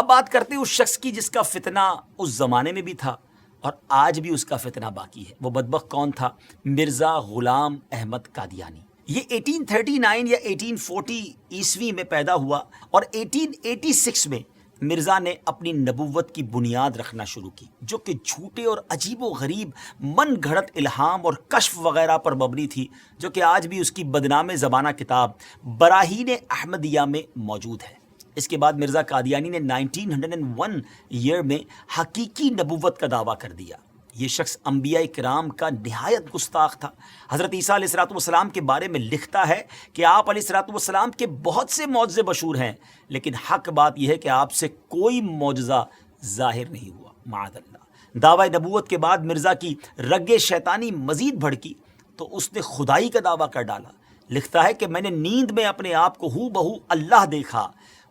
اب بات کرتے ہیں اس شخص کی جس کا فتنہ اس زمانے میں بھی تھا اور آج بھی اس کا فتنہ باقی ہے۔ وہ بدبخت کون تھا؟ مرزا غلام احمد قادیانی۔ یہ 1839 یا 1840 عیسوی میں پیدا ہوا اور 1886 میں مرزا نے اپنی نبوت کی بنیاد رکھنا شروع کی، جو کہ جھوٹے اور عجیب و غریب من گھڑت الہام اور کشف وغیرہ پر مبنی تھی، جو کہ آج بھی اس کی بدنام زمانہ کتاب براہین احمدیہ میں موجود ہے۔ اس کے بعد مرزا قادیانی نے 1901 ایئر میں حقیقی نبوت کا دعویٰ کر دیا۔ یہ شخص انبیاء کرام کا نہایت گستاخ تھا۔ حضرت عیسیٰ علیہ السلام کے بارے میں لکھتا ہے کہ آپ علیہ السلام کے بہت سے معجزے مشہور ہیں، لیکن حق بات یہ ہے کہ آپ سے کوئی معجزہ ظاہر نہیں ہوا، معاذ اللہ۔ دعوی نبوت کے بعد مرزا کی رگ شیطانی مزید بھڑکی تو اس نے خدائی کا دعویٰ کر ڈالا۔ لکھتا ہے کہ میں نے نیند میں اپنے آپ کو ہو بہو اللہ دیکھا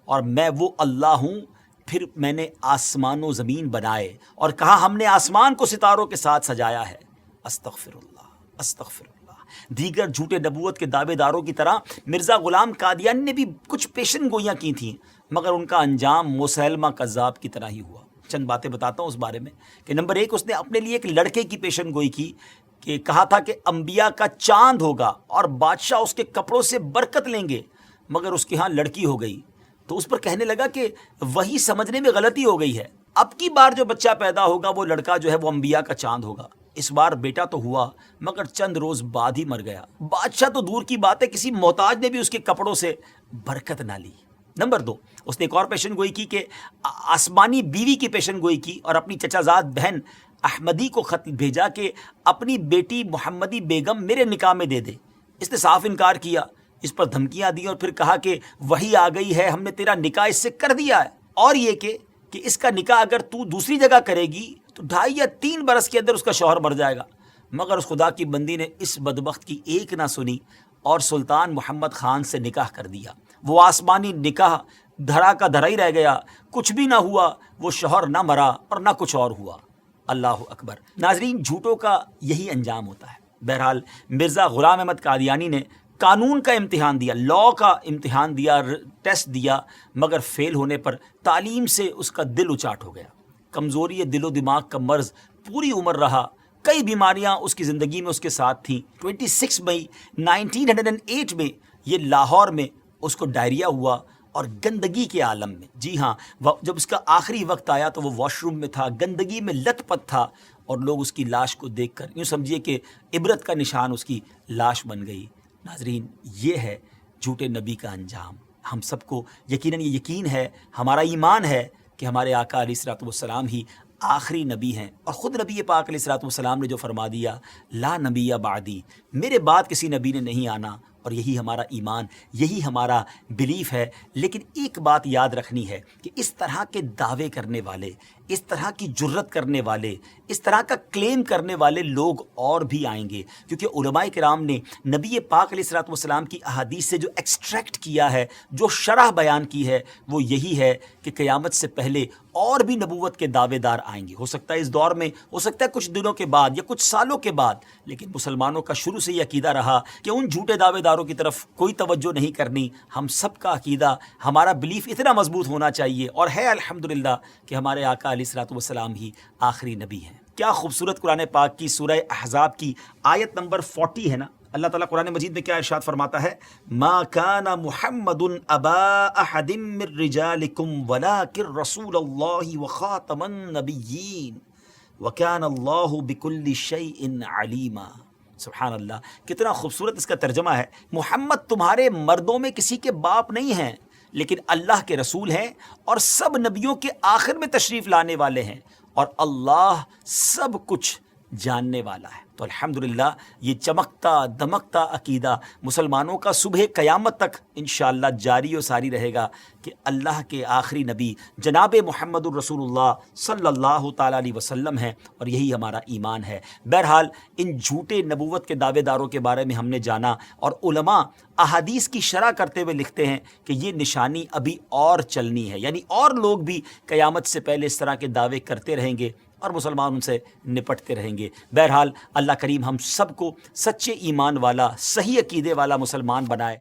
اور میں وہ اللہ ہوں۔ پھر میں نے آسمان و زمین بنائے اور کہا ہم نے آسمان کو ستاروں کے ساتھ سجایا ہے۔ استغفر اللہ، استغفر اللہ۔ دیگر جھوٹے نبوت کے دعوے داروں کی طرح مرزا غلام قادیانی نے بھی کچھ پیشن گوئیاں کی تھیں، مگر ان کا انجام مسیلمہ کذاب کی طرح ہی ہوا۔ چند باتیں بتاتا ہوں اس بارے میں کہ نمبر 1، اس نے اپنے لیے ایک لڑکے کی پیشن گوئی کی کہ کہا تھا کہ انبیاء کا چاند ہوگا اور بادشاہ اس کے کپڑوں سے برکت لیں گے، مگر اس کے ہاں لڑکی ہو گئی تو اس پر کہنے لگا کہ وہی سمجھنے میں غلطی ہو گئی ہے، اب کی بار جو بچہ پیدا ہوگا وہ لڑکا جو ہے وہ انبیاء کا چاند ہوگا۔ اس بار بیٹا تو ہوا مگر چند روز بعد ہی مر گیا۔ بادشاہ تو دور کی بات ہے، کسی محتاج نے بھی اس کے کپڑوں سے برکت نہ لی۔ نمبر 2، اس نے ایک اور پیشن گوئی کی کہ آسمانی بیوی کی پیشن گوئی کی اور اپنی چچا زاد بہن احمدی کو خط بھیجا کہ اپنی بیٹی محمدی بیگم میرے نکاح میں دے دے۔ اس نے صاف انکار کیا، اس پر دھمکیاں دی اور پھر کہا کہ وہی آ گئی ہے، ہم نے تیرا نکاح اس سے کر دیا ہے، اور یہ کہ اس کا نکاح اگر تو دوسری جگہ کرے گی تو 2.5 یا 3 برس کے اندر اس کا شوہر مر جائے گا۔ مگر اس خدا کی بندی نے اس بدبخت کی ایک نہ سنی اور سلطان محمد خان سے نکاح کر دیا۔ وہ آسمانی نکاح دھرا کا دھرا ہی رہ گیا، کچھ بھی نہ ہوا، وہ شوہر نہ مرا اور نہ کچھ اور ہوا۔ اللہ اکبر۔ ناظرین، جھوٹوں کا یہی انجام ہوتا ہے۔ بہرحال مرزا غلام احمد قادیانی نے قانون کا امتحان دیا، لاء کا امتحان دیا، ٹیسٹ دیا، مگر فیل ہونے پر تعلیم سے اس کا دل اچاٹ ہو گیا۔ کمزوری دل و دماغ کا مرض پوری عمر رہا، کئی بیماریاں اس کی زندگی میں اس کے ساتھ تھیں۔ 26 مئی 1908 میں یہ لاہور میں اس کو ڈائریا ہوا اور گندگی کے عالم میں، جی ہاں، جب اس کا آخری وقت آیا تو وہ واش روم میں تھا، گندگی میں لت پت تھا اور لوگ اس کی لاش کو دیکھ کر یوں سمجھیے کہ عبرت کا نشان اس کی لاش بن گئی۔ ناظرین، یہ ہے جھوٹے نبی کا انجام۔ ہم سب کو یقیناً یہ یقین ہے، ہمارا ایمان ہے کہ ہمارے آقا علیہ السلام ہی آخری نبی ہیں، اور خود نبی پاک علیہ السلام نے جو فرما دیا، لا نبی بعدی، میرے بعد کسی نبی نے نہیں آنا، اور یہی ہمارا ایمان، یہی ہمارا بلیف ہے۔ لیکن ایک بات یاد رکھنی ہے کہ اس طرح کے دعوے کرنے والے، اس طرح کی جرت کرنے والے، اس طرح کا کلیم کرنے والے لوگ اور بھی آئیں گے، کیونکہ علماء کرام نے نبی پاک علیہ السلام کی احادیث سے جو ایکسٹریکٹ کیا ہے، جو شرح بیان کی ہے، وہ یہی ہے کہ قیامت سے پہلے اور بھی نبوت کے دعوے دار آئیں گے۔ ہو سکتا ہے اس دور میں، ہو سکتا ہے کچھ دنوں کے بعد یا کچھ سالوں کے بعد، لیکن مسلمانوں کا شروع سے یہ عقیدہ رہا کہ ان جھوٹے دعوے داروں کی طرف کوئی توجہ نہیں کرنی۔ ہم سب کا عقیدہ، ہمارا بلیف اتنا مضبوط ہونا چاہیے، اور ہے الحمدللہ کہ ہمارے آقا علیہ السلام ہی آخری نبی ہیں۔ کیا خوبصورت قرآن پاک کی سورہ احزاب کی آیت نمبر 40 ہے نا، اللہ تعالیٰ قرآن مجید میں کیا ارشاد فرماتا ہے؟ ما کان محمد ابا احد من رجالکم ولکن رسول اللہ وخاتم النبیین وکان اللہ بکل شیء علیما۔ سبحان اللہ، کتنا خوبصورت اس کا ترجمہ ہے۔ محمد تمہارے مردوں میں کسی کے باپ نہیں ہیں، لیکن اللہ کے رسول ہیں اور سب نبیوں کے آخر میں تشریف لانے والے ہیں، اور اللہ سب کچھ جاننے والا ہے۔ تو الحمدللہ یہ چمکتا دمکتا عقیدہ مسلمانوں کا صبح قیامت تک انشاءاللہ جاری و ساری رہے گا کہ اللہ کے آخری نبی جناب محمد الرسول اللہ صلی اللہ تعالیٰ علیہ وسلم ہیں، اور یہی ہمارا ایمان ہے۔ بہرحال ان جھوٹے نبوت کے دعوے داروں کے بارے میں ہم نے جانا، اور علماء احادیث کی شرح کرتے ہوئے لکھتے ہیں کہ یہ نشانی ابھی اور چلنی ہے، یعنی اور لوگ بھی قیامت سے پہلے اس طرح کے دعوے کرتے رہیں گے اور مسلمان ان سے نپٹتے رہیں گے۔ بہرحال اللہ کریم ہم سب کو سچے ایمان والا، صحیح عقیدے والا مسلمان بنائے۔